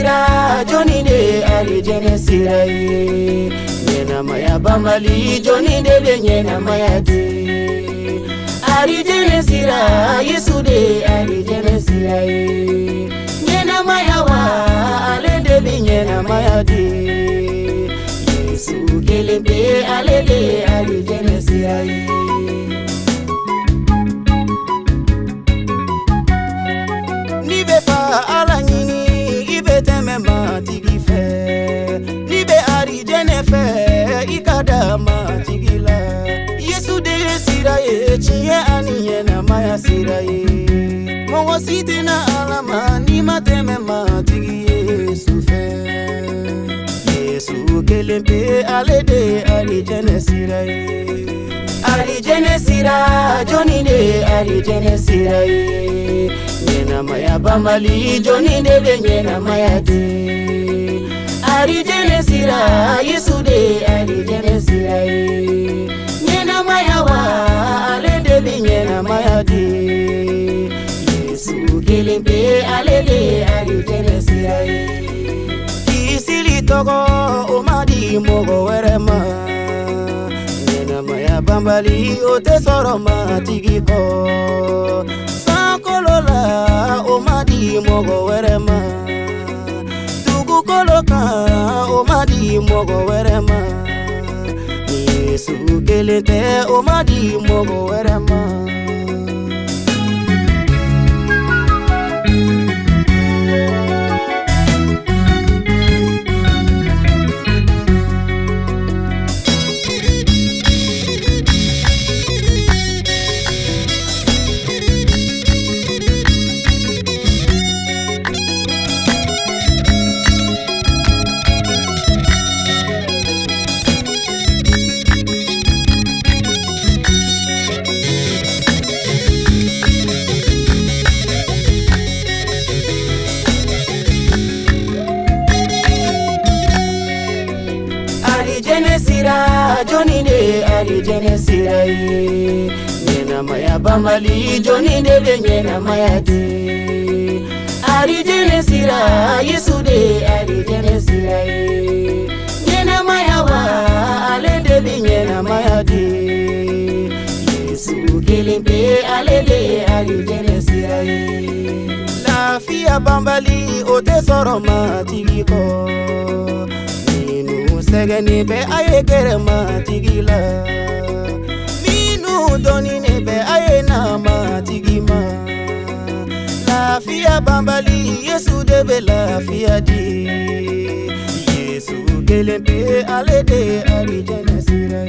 sira Johnny de arijene sira Nyena maya bambali Johnny de nyena maya de arijene sira Yesu de arijene sira Nyena maya wa ale de nyena maya de Yesu kelembe ale de arijene sira ala nyini ibe temema tigi fe nibe ari jene fe ikada ma tigila Yesu de sira ye chie aniye na maya sira ye mo siti na alama ni matemema tigi Yesu fe Yesu kelembe alede ari jene sira ye ari jene sira Johnny de ari jene sira ye Nyena maya bambali Johnny de nyena maya de arijene sira Yesu de arijene sira Nyena maya wa ale de nyena maya de Yesu kelembe ale de arijene sira Isili togo omadi mogo werema Nyena maya bambali ote soroma tigiko Kolola omadi mogo werema Tugu koloka omadi mogo werema Yesu kelete omadi mogo werema Arijene sira Johnny de arijene sira Nyena maya bambali Johnny de nyena maya de arijene sira Yesu de arijene sira Nyena maya wa ale de nyena maya de Yesu kelembe ale de arijene sira La fia bambali ote soroma tigiko Segeni be aye gerema tigila Minu doni ne be aye nama tigima Lafia bambali Yesu de be lafia di Yesu kelembe ale de arijene sira